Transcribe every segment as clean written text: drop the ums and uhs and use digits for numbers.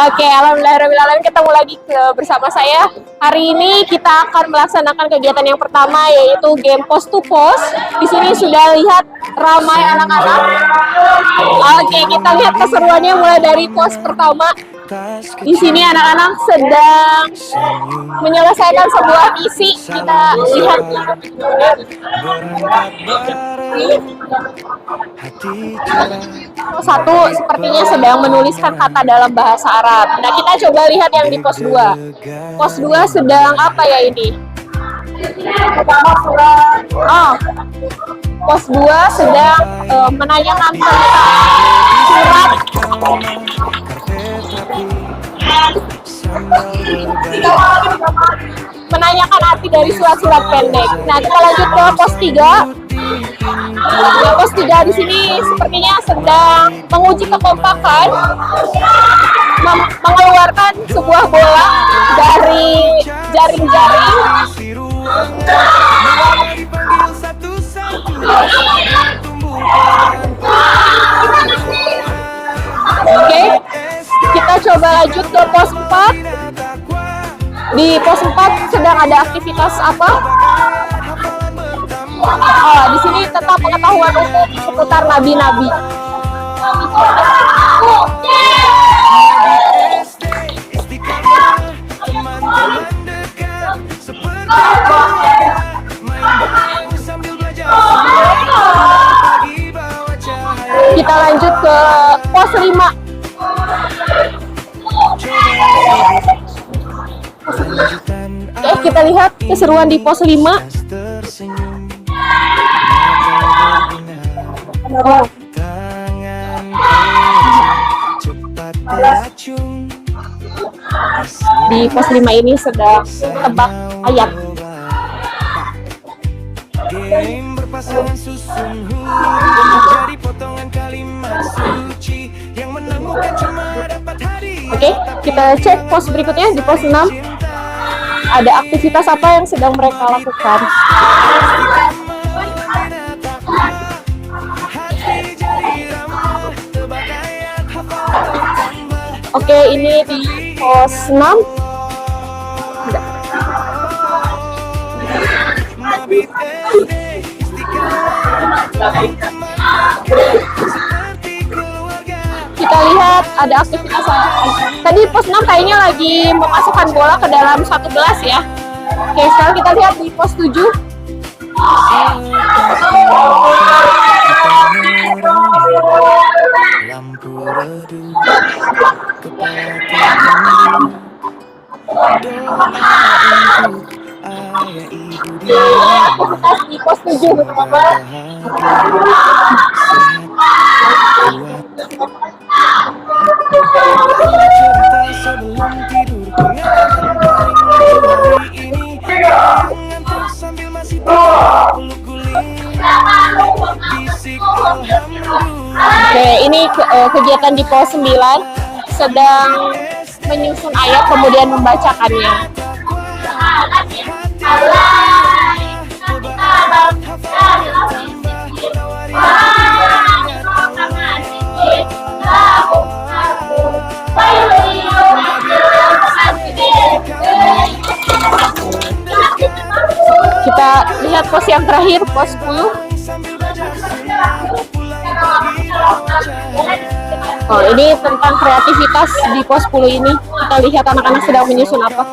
Oke, alhamdulillahirrahmanirrahim, ketemu lagi bersama saya. Hari ini kita akan melaksanakan kegiatan yang pertama, yaitu game post to post. Di sini sudah lihat ramai anak-anak. Oke, kita lihat keseruannya mulai dari pos pertama. Di sini anak-anak sedang menyelesaikan sebuah misi. Kita lihat. Satu sepertinya sedang menuliskan kata dalam bahasa Arab. Nah, kita coba lihat yang di pos 2. Pos 2 sedang apa ya ini? Oh, pos 2 sedang menanyakan tentang surat menanyakan arti dari surat-surat pendek. Nah, kita lanjut ke pos 3. Nah, pos 3 di sini sepertinya sedang menguji kekompakan, mengeluarkan sebuah bola dari jaring-jaring. Oke, kita coba lanjut ke pos 4. Di pos 4 sedang ada aktivitas apa? Oh, di sini tentang pengetahuan umum seputar nabi-nabi. Kita lanjut ke pos 5. Oke, kita lihat keseruan di pos 5. Oh. Di pos 5 ini sedang tebak ayat. Game berpasangan susun huruf jadi potongan kalimat suci yang menang bukan cuma dapat hadiah. Oke, kita cek pos berikutnya di pos 6. Ada aktivitas apa yang sedang mereka lakukan? Oke, ini di pos 6. Kita lihat ada aktivitas tadi pos 6 kayaknya lagi memasukkan bola ke dalam satu gelas ya. Oke, sekarang kita lihat di pos 7. Lampu redup kepala ayah ibu di pos 7 teman-teman. cerita sebelum tidur pengalaman paling hari ini ngantuk sambil masih peluk guling bisik alhamdulillah. Oke, ini kegiatan di pos 9 sedang menyusun ayat kemudian membacakannya. Kita lihat pos yang terakhir, pos 10. Oh, ini tentang kreativitas di pos 10 ini. Kita lihat anak-anak sedang menyusun apa.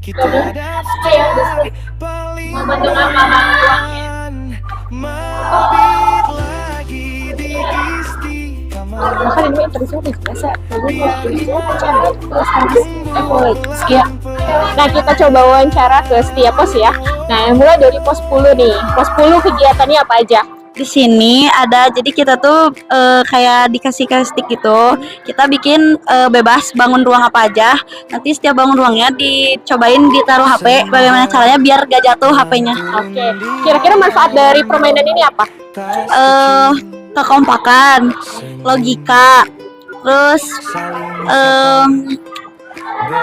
Kita daftar paling mabit lagi di istiqamah. Bahkan ini terusnya biasa. Ya. Nah, kita coba wawancara ke setiap pos ya. Nah, mulai dari pos 10 nih. Pos 10 kegiatannya apa aja? Di sini ada, jadi kita tuh kayak dikasih stick gitu. Kita bikin bebas bangun ruang apa aja. Nanti setiap bangun ruangnya dicobain ditaruh HP. Bagaimana caranya biar gak jatuh HP-nya. Oke. Kira-kira manfaat dari permainan ini apa? Kekompakan, logika, terus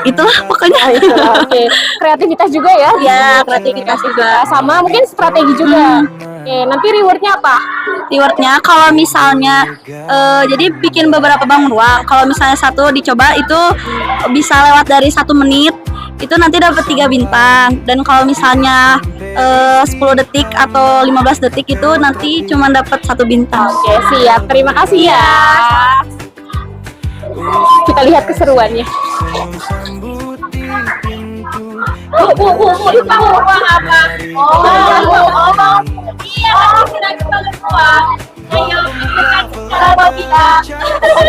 itulah pokoknya. Oke. Kreativitas juga ya? Ya, kreativitas juga. Sama mungkin strategi juga. Oke, nanti rewardnya apa? Rewardnya kalau misalnya jadi bikin beberapa bangun ruang. Kalau misalnya satu dicoba itu bisa lewat dari 1 menit itu nanti dapat 3 bintang. Dan kalau misalnya 10 detik atau 15 detik itu nanti cuma dapat 1 bintang. Oke, siap. Terima kasih ya. Kita lihat keseruannya. Bu, itu bangun ruang apa? Iya, kita bangun ruang. Ayo, kita.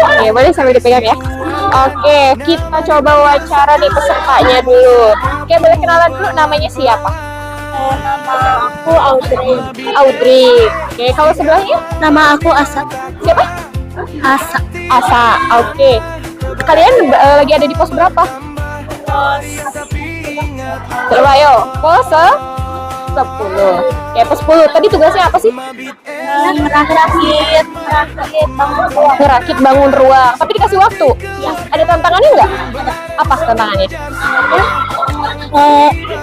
Oke, boleh sambil dipegang ya. Oke, kita coba wawancara nih pesertanya dulu. Oke, boleh kenalan dulu, namanya siapa? Nama aku Audrey. Audrey. Oke, kalau sebelahnya? Nama aku Asa. Siapa? Asa. Asa. Oke. Kalian lagi ada di pos berapa? Coba ayo, pos 10. Oke, pos 10. Tadi tugasnya apa sih? Ngerakit bangun ruang. Tapi dikasih waktu. Ada tantangannya nggak? Apa tantangannya?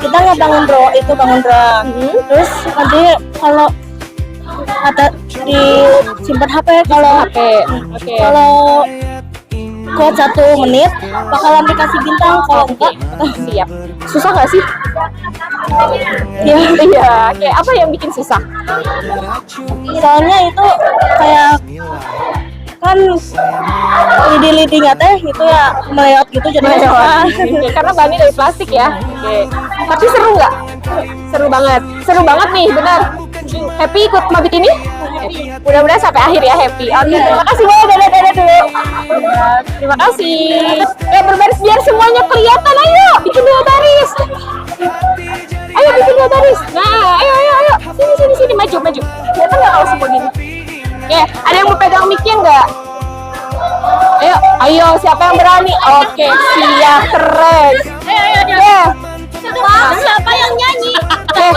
Kita nggak bangun ruang itu bangun ruang. Terus nanti kalau ada disimpan HP kalau HP. Oke. kalau kuat 1 menit bakalan dikasih bintang kalau enggak Siap. Susah nggak sih? ya Iya. Oke, apa yang bikin susah? soalnya itu kayak kan lidi-lidinya teh itu ya melewat gitu jadi susah. Oke, karena bahannya dari plastik ya. Oke. Tapi seru nggak? Seru banget. Seru banget nih, benar. Happy ikut mabit ini? Mudah-mudahan sampai akhir ya Happy. Oke, terima kasih. Boleh dadah dulu. Terima kasih. Berbaris biar semuanya kelihatan. Ayo, bikin 2 baris. Ayo bikin 2 baris. Nah, ayo. Sini, maju. Kelihatan nggak kalau semua gini? Oke, ada yang mau pegang mic-nya nggak? Ayo, siapa yang berani? Oke, siap, keren. Ayo. Siapa yang nyanyi? Oke,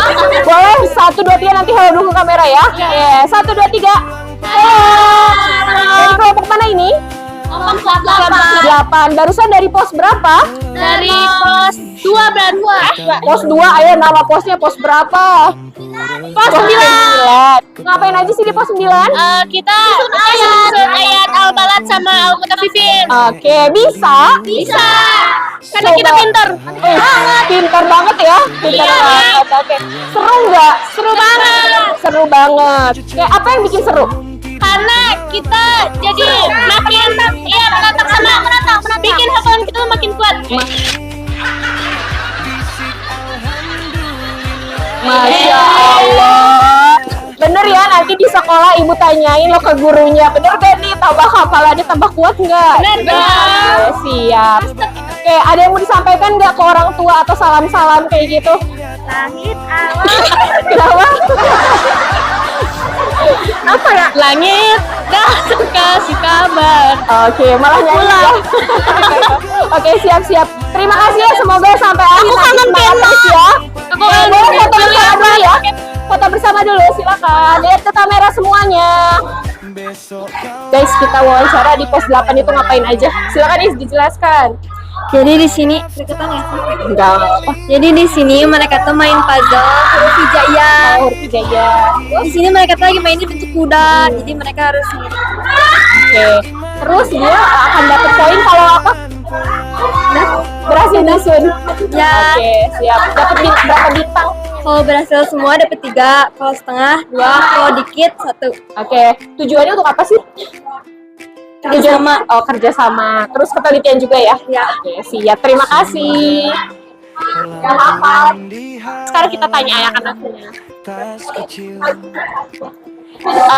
boleh 1, 2, 3 nanti halo dulu ke kamera ya. Oke, 1, 2, 3. Dari kelompok mana ini? 8. Barusan dari pos berapa? Dari pos 2 berapa? Pos 2. Ayo, nama posnya pos berapa? Pos 9. Ngapain aja sih di pos 9? Kita susun ayat Al-Balad sama Al-Mutafifin. Oke, bisa? Bisa. Karena Coba. kita pintar. Pintar banget ya. Pintar banget. Oke. Seru nggak? Seru banget. Oke, apa yang bikin seru? Karena kita jadi makin menantang sama bikin hafalan kita makin kuat. Masya Allah. Bener ya, nanti di sekolah ibu tanyain lo ke gurunya, bener gak nih tambah hafalannya tambah kuat nggak? Bener. Oke, siap. Oke, ada yang mau disampaikan nggak ke orang tua atau salam-salam kayak gitu? Langit alam. Kenapa? Apa ya? Langit dah kasih kabar. Oke, malah nyanyi ya. Oke, siap. Terima kasih ya, semoga sampai akhir. Aku kangen terus ya. Aku Boleh foto bersama dulu ya. Foto bersama dulu, silakan. Lihat ke kamera semuanya. Guys, kita wawancara di pos 8 itu ngapain aja? Silakan Is, dijelaskan. Jadi di sini Enggak apa. Jadi di sini mereka tuh main puzzle huruf hijaiyah. Huruf hijaiyah. Di sini mereka tuh lagi mainin bentuk kuda. Jadi mereka harus Oke. Terus dia akan dapat poin kalau apa? Berhasil nyusun. Ya. Oke, siap. Dapat berapa bintang? kalau berhasil semua dapat 3, kalau setengah 2, kalau dikit 1. Oke. Tujuannya untuk apa sih? Kerjasama. Oh, kerjasama. Terus ketelitian juga ya? Ya. Oke, siap. Terima kasih. Yang apa? Sekarang kita tanya anak-anaknya.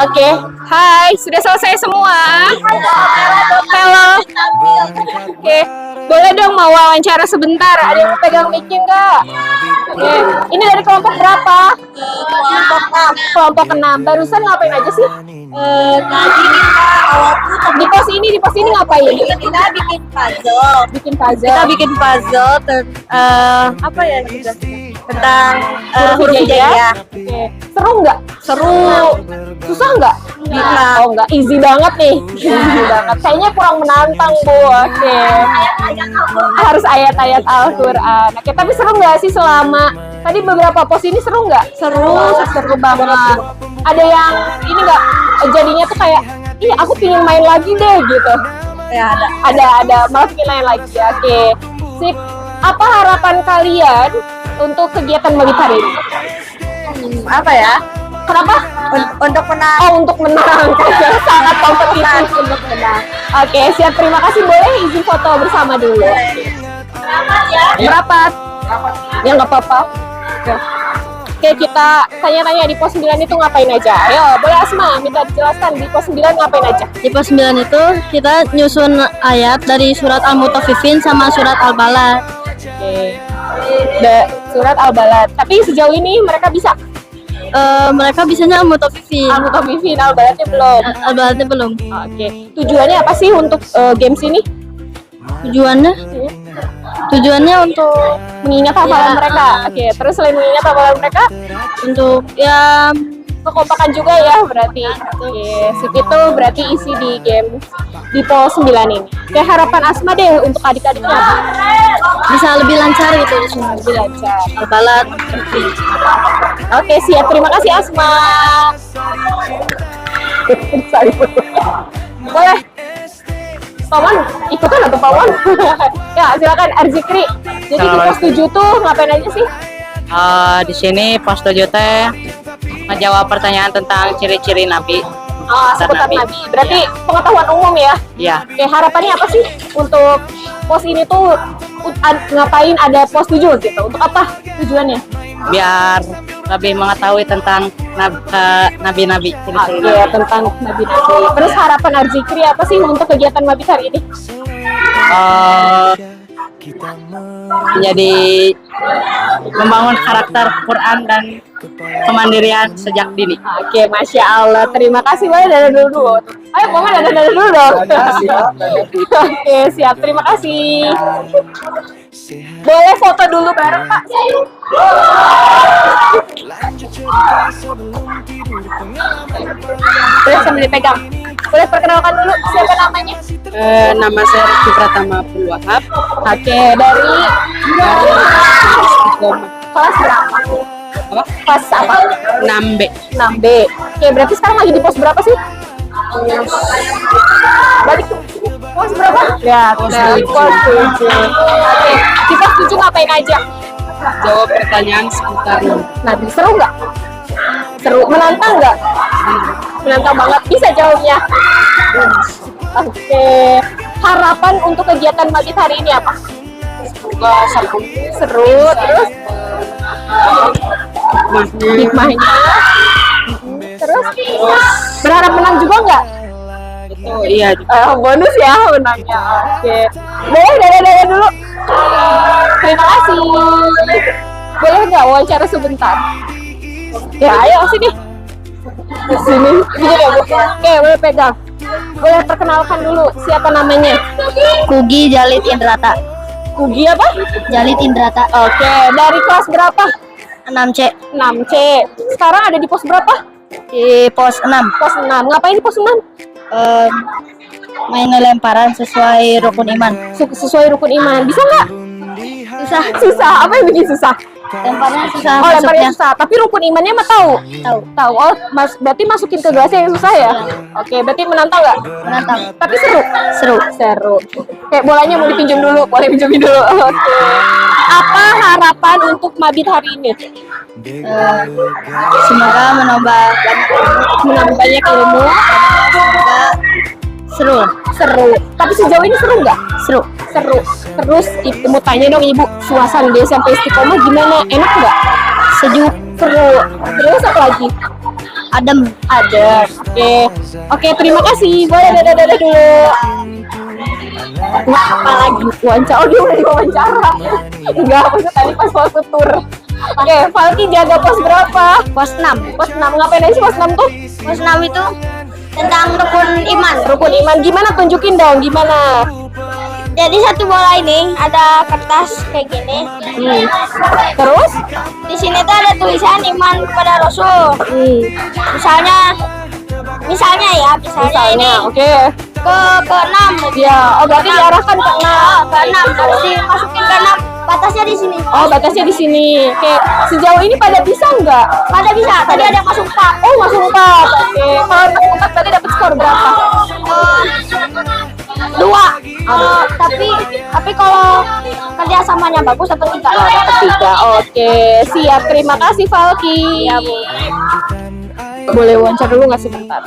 Oke, hai, sudah selesai semua. Halo. Oke, boleh dong mau wawancara sebentar? Ada yang mau pegang mic-nya nggak? Oke, ini dari kelompok berapa? Kelompok 6. Barusan ngapain aja sih? Tadi Di pos ini ngapain? kita bikin puzzle. Bikin puzzle. Kita bikin puzzle apa ya tentang huruf hijaiyah. Oke. Seru nggak? Seru. Susah nggak? Bisa. Oh nggak, easy banget nih. Easy banget. Kayaknya kurang menantang, Bu. Oke. Harus ayat-ayat Al-Quran. Oke, tapi seru nggak sih selama tadi beberapa pos ini seru nggak? Seru banget. ada yang ini nggak jadinya tuh kayak, ih aku pingin main lagi deh gitu. Ya Ada malah pingin main lagi. Oke, sip. Apa harapan kalian untuk kegiatan Mabit hari ini? apa ya? Kenapa? Untuk menang. Oh, untuk menang. Sangat kompetitif untuk menang. Oke, siap. Terima kasih. Boleh izin foto bersama dulu. Merapat. Ya nggak apa-apa. Oke, kita tanya-tanya di pos 9 itu ngapain aja. Ayo, boleh Asma minta dijelaskan di pos 9 ngapain aja. Di pos 9 itu kita nyusun ayat dari surat Al-Mutaffifin sama surat Al-Balad. Oke. Surat Al-Balad. Tapi sejauh ini mereka bisa. Mereka bisanya Al-Mutaffifin. Al-Mutaffifin, Al-Baladnya belum. Al-Baladnya belum. Oke. Tujuannya apa sih untuk games ini? Tujuannya untuk Mengingat hafalan Ya, mereka. Oke, terus selain mengingat hafalan mereka, untuk ya kekompakan juga ya berarti. Oke, sip itu berarti isi di game di pos 9 ini. Oke, harapan Asma deh untuk adik-adiknya apa? bisa lebih lancar gitu di sini. Lebih lancar. Al-Balad. Oke, siap. Terima kasih Asma. Boleh. Pawan, ikutan atau Pawan? Ya, silakan Arzikri. Jadi di pos 7 tuh ngapain aja sih? Di sini pos 7 teh menjawab pertanyaan tentang ciri-ciri Nabi. Seputar Nabi. Nabi. Berarti pengetahuan umum ya? Ya, Oke, harapannya apa sih untuk pos ini tuh ngapain ada pos 7 gitu? Untuk apa tujuannya? biar lebih mengetahui tentang nabi-nabi, ciri-ciri Oke, Nabi. tentang Nabi-Nabi. Terus harapan Arzikri apa sih untuk kegiatan Mabit hari ini? Eh, menjadi membangun karakter Quran dan kemandirian sejak dini. Oke, Masya Allah. Terima kasih. Boleh dadah dulu. Ayo, Mama dadah dulu dong. Oke, siap. Terima kasih. Boleh foto dulu bareng, Pak? Boleh sambil dipegang. Boleh perkenalkan dulu siapa namanya? Nama saya Rizky Pratama Purwahab. Oke, dari kelas berapa? Apa? Kelas apa? 6B. 6B. Oke, berarti sekarang lagi di pos berapa sih? Balik ke pos berapa? Ya, pos 7. Oke, di pos 7 ngapain aja? Jawab pertanyaan seputar Nabi, seru nggak? Seru, menantang nggak? Menantang banget, bisa jawabnya. Oke, harapan untuk kegiatan Mabit hari ini apa? seru. Seru, terus hikmahnya. Terus berharap menang juga nggak? Oh iya, Bonus ya menangnya. Oke, boleh dadah dulu. Terima kasih. Boleh nggak wawancara sebentar? Ya, ayo sini. Sini. Ini ya, Bu. Oke, boleh pegang. Boleh perkenalkan dulu siapa namanya? Kugi Jalid Indrata. Kugi apa? Jalid Indrata. Oke, dari kelas berapa? 6C. 6C. Sekarang ada di pos berapa? Di pos 6. Pos 6. Ngapain di pos 6? Main lemparan sesuai rukun iman. Sesuai rukun iman. Bisa nggak? Susah. Susah. Apa yang bikin susah? Lemparnya susah Oh, lemparnya masuknya. susah. Tapi rukun imannya mah tahu. Tahu. Oh, berarti masukin ke gelasnya yang susah ya? Oke, berarti menantang nggak? Menantang. Tapi seru. Seru. Kayak bolanya mau dipinjam dulu, boleh pinjamin dulu. Oke. Apa harapan untuk Mabit hari ini? Semoga menambah Banyak ilmu. seru. Seru. Tapi sejauh ini seru nggak? Seru. Seru. Terus mau tanya dong Ibu, suasana di SMP Istiqomah gimana? Enak nggak? Sejuk. Seru. Terus apa lagi? Adem. Ada. Oke, terima kasih. Boleh dadah dulu. Nah, apa lagi? Wawancara. Oh, dia udah diwawancara. Enggak, maksud tadi pas waktu tur. Oke, Falki jaga pos berapa? Pos 6. Pos 6. Ngapain aja sih pos 6 tuh? Pos 6 itu tentang rukun iman. Rukun iman. Gimana? Tunjukin dong, gimana? Jadi satu bola ini ada kertas kayak gini. Terus? Di sini tuh ada tulisan iman kepada Rasul. Misalnya ya, ini Oke. ke 6. Ya, oh berarti diarahkan ke 6. Ke 6 harus dimasukin ke 6 Batasnya di sini. Oh, batasnya di sini. Oke, sejauh ini pada bisa nggak? Pada bisa. Tadi ada yang masuk 4. Oh, masuk 4. Oke, kalau masuk 4 berarti dapat skor berapa? 2. Tapi kalau kerjasamanya bagus dapat 3. Dapat 3. Oke, siap. Terima kasih Falki. Ya, Bu. Boleh wawancara dulu nggak sih bentar?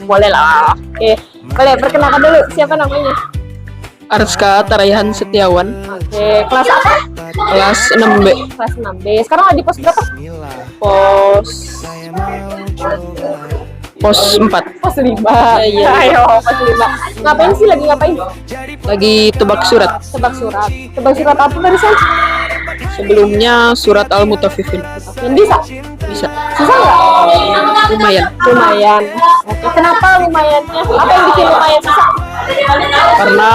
Boleh lah. Oke, boleh perkenalkan dulu siapa namanya? Arska Tarayahan Setiawan, Oke, kelas apa? kelas 6B. Kelas 6B. Sekarang di pos berapa? Pos pos 4. Pos 5. Iya. Ayo, pos 5. Ngapain sih, lagi ngapain? Lagi tebak surat. Tebak surat. Tebak surat apa barusan? Sebelumnya surat Al-Mutaffifin. Yang bisa? Bisa. Susah nggak? Lumayan. Lumayan. Oke, kenapa lumayannya? Apa yang bikin lumayan susah? Karena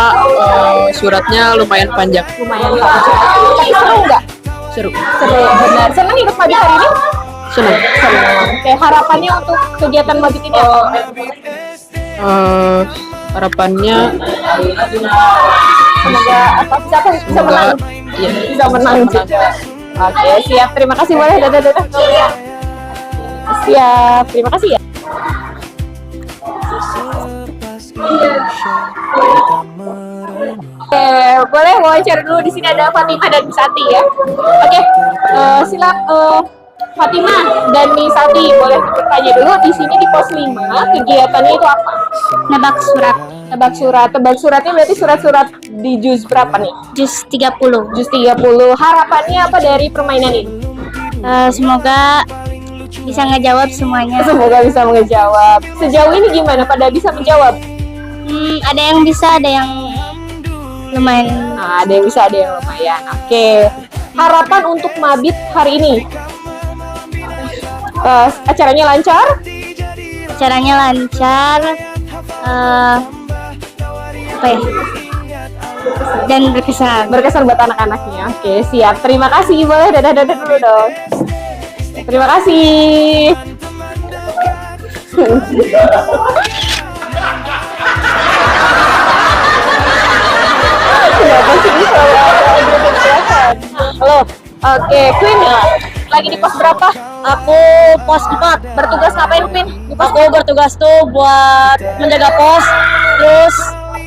suratnya lumayan panjang. Lumayan panjang. Tapi seru nggak? Seru. Seru, benar. Senang ikut mabit hari ini? Senang. Senang. Oke, harapannya untuk kegiatan mabit ini apa? Harapannya Semoga apa bisa menang. iya. Bisa menang juga. Oke, siap. Terima kasih, boleh. Dadah. Siap. Terima kasih ya. Oke, boleh wawancara dulu. Di sini ada Fatimah dan Misati ya. Oke, Fatimah dan Misati boleh bertanya dulu. Di sini di pos 5 kegiatannya itu apa? Nebak surat. Tebak surat. Tebak suratnya berarti surat-surat di juz berapa nih? Jus 30. Juz 30. Harapannya apa dari permainan ini? Semoga bisa ngejawab semuanya. Semoga bisa menjawab. Sejauh ini gimana? Pada bisa menjawab? Ada yang bisa, ada yang lumayan. Nah, ada yang bisa, ada yang lumayan. Oke. Harapan untuk mabit hari ini? Acaranya lancar? Caranya lancar. Apa ya? Dan berkesan. Berkesan buat anak-anaknya. Oke, siap. Terima kasih. Boleh dadah dulu dong. Terima kasih. Kenapa sih ini selalu ada grup kelihatan? Halo. Oke, Queen. Lagi di pos berapa? Aku pos 4. Bertugas ngapain, Queen? Di pos Aku bertugas tuh buat menjaga pos. Terus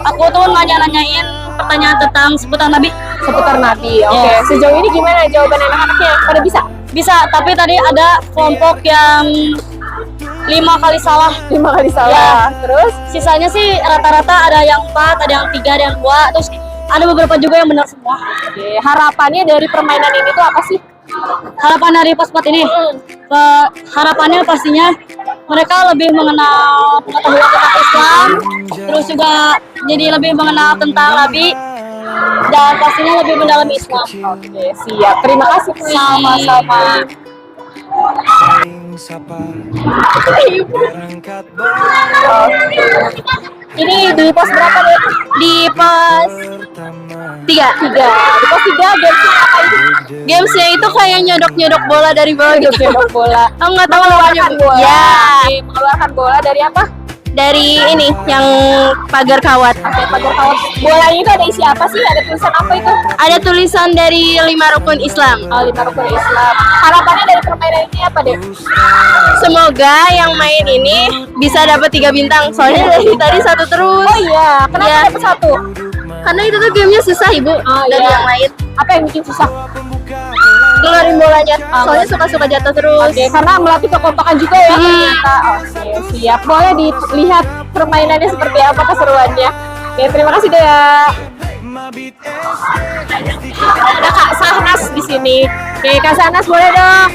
aku tuh nanya-nanyain pertanyaan tentang seputar Nabi. seputar Nabi. Oke. Yes. Sejauh ini gimana jawaban anak-anaknya? Pada bisa? Bisa, tapi tadi ada kelompok yang 5 kali salah. 5 kali salah. Terus? Sisanya sih rata-rata ada yang 4, ada yang 3, ada yang 2. Terus ada beberapa juga yang benar semua. Oke. Harapannya dari permainan ini tuh apa sih? Harapan dari pos 4 ini, harapannya pastinya mereka lebih mengenal pengetahuan tentang Islam, terus juga jadi lebih mengenal tentang Nabi, dan pastinya lebih mendalami Islam. Oke, siap. Terima kasih. Queen. Sama-sama. Saling sapa berangkat Ini di pos berapa deh? Di pos pertama 3. Di pos 3 gamesnya apa itu? Gamesnya itu kayak nyodok-nyodok bola dari bawah gitu. Sepak bola. Aku nggak tahu namanya. Mengeluarkan bola. Ya, Oke, mengeluarkan bola dari apa? dari ini yang pagar kawat. Oke, pagar kawat. Bolanya itu ada isi apa sih? Ada tulisan apa itu? Ada tulisan dari 5 rukun Islam. Oh, 5 rukun Islam. Harapannya dari permainan ini apa deh? Semoga yang main ini bisa dapat 3 bintang. Soalnya dari tadi 1 terus. Oh iya, kenapa Iya. dapat 1? Karena itu tuh gamenya susah, Ibu. Dari iya. yang lain. Apa yang bikin susah? Keluarin bolanya. Soalnya suka-suka jatuh terus. Oke, karena melatih kekompakan juga ya ternyata. Oke, siap. Boleh dilihat permainannya seperti apa keseruannya. Oke, terima kasih Dea. Ada Kak Sahnas di sini. Oke, Kak Sahnas boleh dong.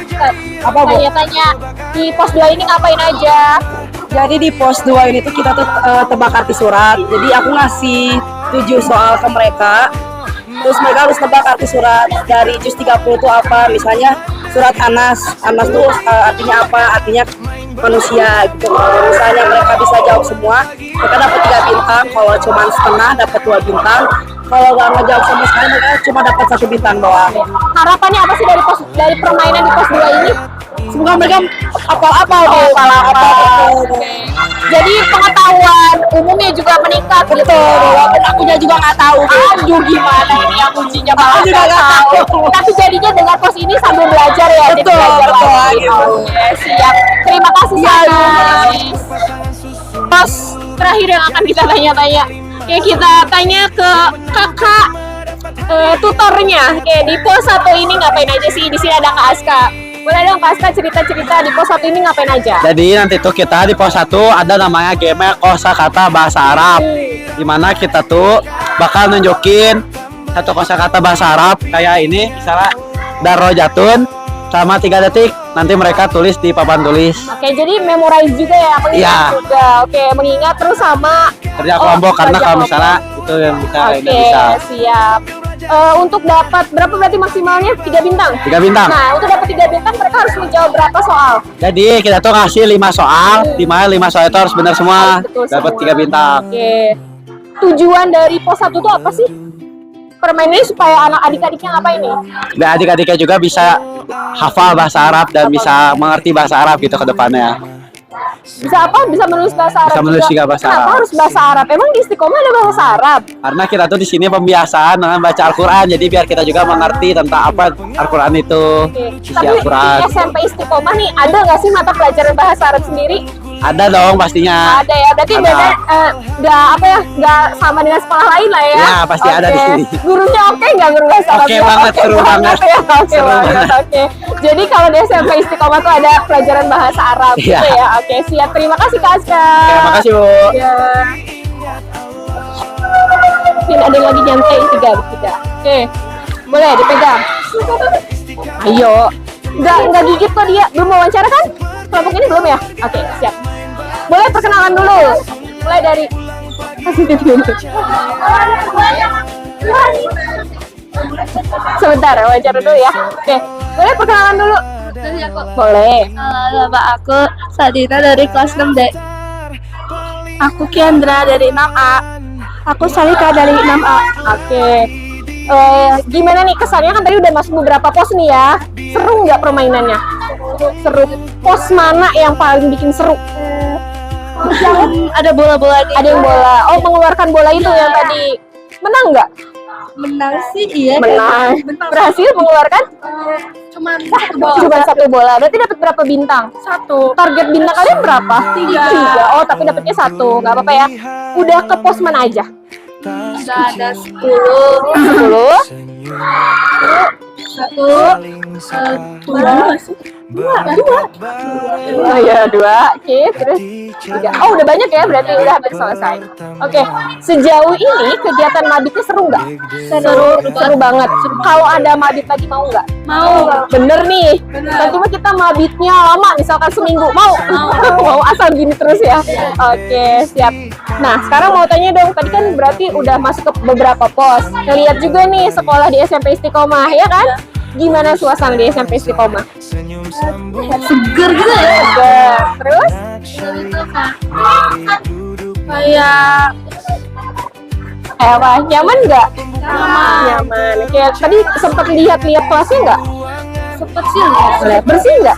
Apa tanya-tanya di pos 2 ini ngapain aja? Jadi di pos 2 ini tuh kita tuh tebak arti surat. Jadi aku ngasih 7 soal ke mereka. Terus mereka harus tebak arti surat dari juz 30 itu apa. Misalnya surat Anas. Anas tuh artinya apa? Artinya manusia gitu. Kalau misalnya mereka bisa jawab semua, mereka dapat 3 bintang. Kalau cuma setengah dapat 2 bintang. Kalau nggak ngejawab sama sekali mereka cuma dapat 1 bintang doang. Harapannya apa sih dari permainan di pos 2 ini? semoga mereka apal-apal deh. Jadi pengetahuan umumnya juga meningkat gitu. Betul, walaupun akunya juga nggak tahu. Aduh gimana ini yang kuncinya malah Aku juga nggak nggak tahu. Tapi jadinya dengan pos ini sambil belajar ya. Jadi Betul, belajar betul, lagi. gitu. Oke, siap. Terima kasih Sanas. Pos terakhir yang akan kita tanya-tanya. Oke, kita tanya ke kakak tutornya. Oke, di pos 1 ini ngapain aja sih? Di sini ada Kak Aska. Boleh dong Kak Aska cerita-cerita di pos 1 ini ngapain aja? Jadi nanti tuh kita di pos 1 ada namanya game kosakata bahasa Arab. Dimana kita tuh bakal nunjukin satu kosakata bahasa Arab kayak ini, misalnya darojatun selama 3 detik. Nanti mereka tulis di papan tulis. Oke, jadi memorize juga ya, mengingat Iya. juga. Oke, mengingat terus sama Kerja kelompok karena kerja kalau kelompok. misalnya itu yang bisa Oke, nggak bisa. siap. Untuk dapat berapa berarti maksimalnya 3 bintang? 3 bintang. Nah, untuk dapat 3 bintang mereka harus menjawab berapa soal? Jadi kita tuh ngasih 5 soal, di mana 5 soal itu harus benar semua. Betul Dapat semua. 3 bintang. Oke. Tujuan dari pos 1 itu apa sih? Permainannya supaya anak adik-adiknya ngapain nih? Dan adik-adiknya juga bisa hafal bahasa Arab dan bisa mengerti bahasa Arab gitu ke depannya. Bisa apa? Bisa menulis bahasa Arab Bisa menulis juga bahasa Kenapa Arab. harus bahasa Arab? Emang di Istiqomah ada bahasa Arab? Karena kita tuh di sini pembiasaan dengan baca Al-Quran, jadi biar kita juga mengerti tentang apa Al-Quran itu, Oke. isi Tapi Al-Quran. di SMP Istiqomah nih ada nggak sih mata pelajaran bahasa Arab sendiri? Ada dong pastinya. Ada ya, berarti Ada. beda nggak apa ya, nggak sama dengan sekolah lain lah ya? Ya, pasti ada di Oke. sini. Gurunya oke nggak guru bahasa Arab? Oke banget, seru banget. Ya, oke Seru banget. banget. Oke. Jadi kalau di SMP Istiqomah tuh ada pelajaran bahasa Arab gitu Iya. ya? Oke, siap. Terima kasih Kak Aska. Oke, makasih Bu. Ya. Ini ada yang lagi nyantai tiga. Oke, boleh dipegang. Ayo. Nggak gigit kok dia. Belum wawancara kan? Kelompok ini belum ya? Oke, siap. Boleh perkenalan dulu. Mulai dari sebentar, wawancara dulu ya. Oke, boleh perkenalan dulu. Boleh. Nama aku Sadina dari kelas 6D. Aku Kendra dari 6A. Aku Salika dari 6A. Oke. Gimana nih kesannya, kan tadi udah masuk beberapa pos nih ya. Seru nggak permainannya? Seru. Pos mana yang paling bikin seru? Ada bola-bola Ada yang bola. Oh, mengeluarkan bola itu yang tadi. Menang nggak? menang sih iya. Menang. Berhasil mengeluarkan? Cuman Cuma 1 bola. Berarti dapat berapa bintang? 1. Target bintang kalian berapa? 3. Oh, tapi dapatnya 1. Nggak apa-apa ya. Udah ke pos mana aja? Udah ada 10. 10. 1 Oh ya, 2. Oke, terus 3. Oh, udah banyak ya, berarti udah hampir selesai. Oke, sejauh ini kegiatan mabitnya seru nggak? Seru banget. Kalau ada mabit lagi mau nggak? Mau. Bener nih. Nanti mah kita mabitnya lama, misalkan seminggu. Mau? Mau asal gini terus ya? Oke, siap. Nah, sekarang mau tanya dong. Tadi kan berarti udah masuk ke beberapa pos. Ngeliat juga nih sekolah di SMP Istiqomah, ya kan? Gimana suasana di SMP Istiqomah? seger gitu ya. Seger. Terus? Kayak Apa? Nyaman nggak? Nyaman. Oke, tadi sempat lihat-lihat kelasnya nggak? sempet sih Bersih nggak?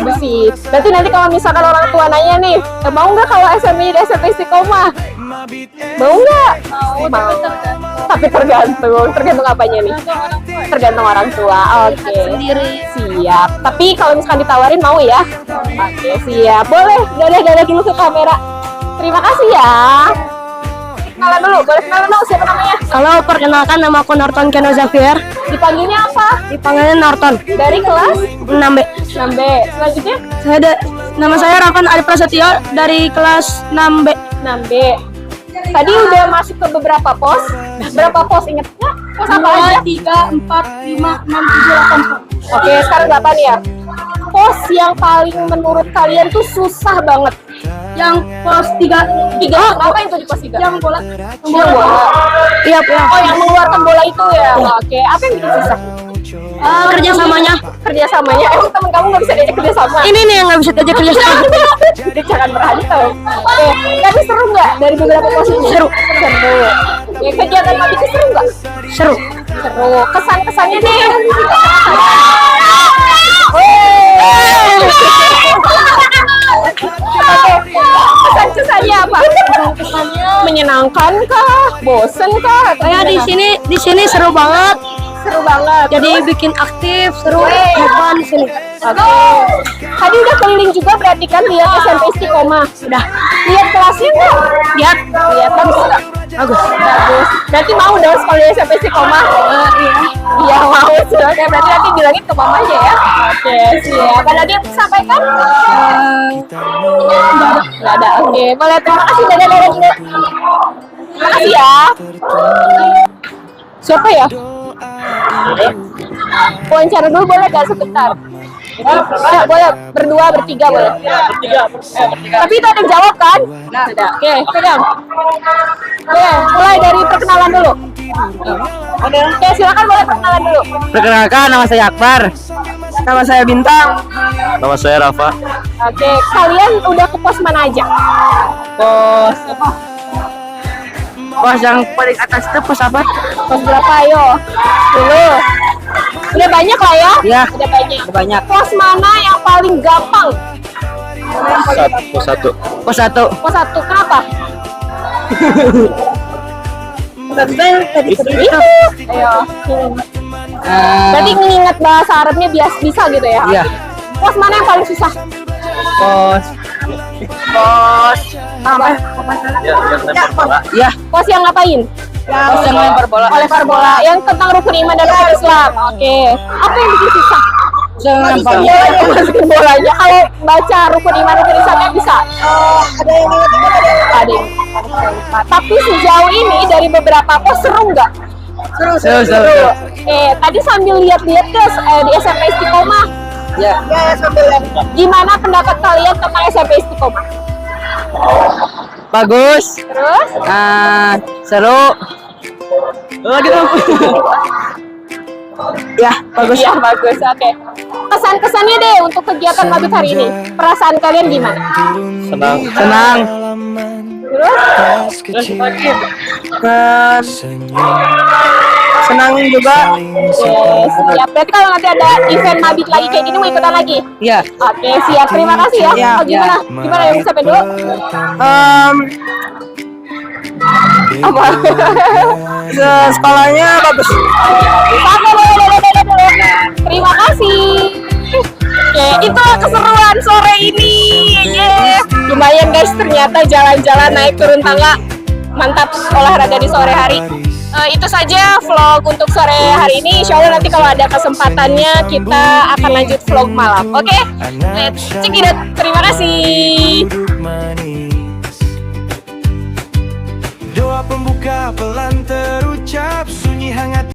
Bersih. Berarti nanti kalau misalkan orang tua nanya nih, mau nggak kalau SMP di SMP Istiqomah? Mau nggak? Mau. Tapi tergantung apanya nih? Tergantung orang tua. Oke. sendiri. Siap. Tapi kalau misalkan ditawarin mau ya? Oke, siap. Boleh. Dadah dulu ke kamera. Terima kasih ya. Kenalan dulu. Boleh kenalan dulu. Siapa namanya? Halo, perkenalkan nama aku Norton Keno Xavier. Dipanggilnya apa? Dipanggilnya Norton. Dari kelas 6B. 6B. Selanjutnya? Nama saya Ravan Ari Prasetyo dari kelas 6B. 6B. Tadi udah masuk ke beberapa pos. Berapa pos inget nggak? Pos apa aja? 3, 4, 5, 6, 7, 8. Oke, sekarang 8 ya. Pos yang paling menurut kalian tuh susah banget. Yang pos 3. 3. Apa itu di pos 3? Yang bola. Yang bola. Iya, Oh, yang mengeluarkan bola itu ya. Oke, apa yang bikin susah? kerjasamanya. Kerjasamanya. Emang temen kamu nggak bisa diajak kerjasama? Ini nih yang nggak bisa diajak kerjasama. Jadi jangan berantem. Oke, tapi seru nggak dari beberapa pos ini? Seru. Ya, kegiatan mabitnya seru nggak? Seru. Seru. Kesan-kesannya deh. Wih. kesannya apa? Menyenangkan kah? Bosen kah? Atau Ya gimana? di sini seru banget. Seru banget. Jadi bikin aktif, seru, fun di sini. Oke. Tadi udah keliling juga berarti kan lihat SMP Istiqomah. Udah. Lihat kelasnya nggak? Lihat. Lihat bagus nggak? Bagus. Bagus. Berarti mau dong sekolah di SMP Istiqomah? Iya. Iya mau sih. Oke, berarti nanti bilangin ke mamanya ya. Oke, siap. Apa lagi yang disampaikan? Nggak ada. Oke, boleh. Terima kasih. Dadah. Terima kasih ya. Siapa ya? Wawancara dulu boleh gak sebentar? Ya, boleh, berdua, bertiga boleh. Tapi itu ada yang jawab kan? Ada. Oke, pegang. Oke, mulai dari perkenalan dulu. Oke, silakan boleh perkenalan dulu. Perkenalkan, nama saya Akbar. Nama saya Bintang. Nama saya Rafa. Oke, kalian udah ke pos mana aja? Pos yang paling atas itu pos apa? Pos berapa, ayo? Dulu. Udah banyak lah ya? Ya. Udah banyak. Banyak. Pos mana yang paling gampang? Pos 1. Pos 1. Pos 1, kenapa? Itu. Ayo. Berarti mengingat bahasa Arabnya bisa gitu ya? Iya. Pos mana yang paling susah? Ya. Pos yang ngapain? Pos yang lempar bola. Lempar bola. Yang tentang rukun iman dan rukun Islam. Oke. Apa yang bikin susah? Lempar Masukin bolanya. Kalau baca rukun iman rukun Islamnya bisa. Ada yang tapi sejauh ini dari beberapa pos seru nggak? Seru. Oke, tadi sambil lihat-lihat guys di SMP Istiqomah. Ya. Gimana pendapat kalian tentang SMP Istiqomah? Bagus. Terus? Seru. Gitu. Ya, bagus. Iya, bagus. Oke. Kesan-kesannya deh untuk kegiatan mabit hari ini. Perasaan kalian gimana? Senang. Terus? Senang juga. Siap. Berarti kalau nanti ada event mabit lagi kayak gini mau ikutan lagi? Ya. Oke, siap. Terima kasih ya. Ya, Oh, gimana? Gimana yang bisa dulu? Apa? Sekolahnya bagus. Terima kasih. Oke, itu keseruan sore ini. Lumayan guys, ternyata jalan-jalan naik turun tangga. Mantap olahraga di sore hari. Itu saja vlog untuk sore hari ini. Insya Allah nanti kalau ada kesempatannya kita akan lanjut vlog malam. Oke? Let's check it out. Terima kasih. Duduk manis. Doa pembuka pelan terucap sunyi hangat.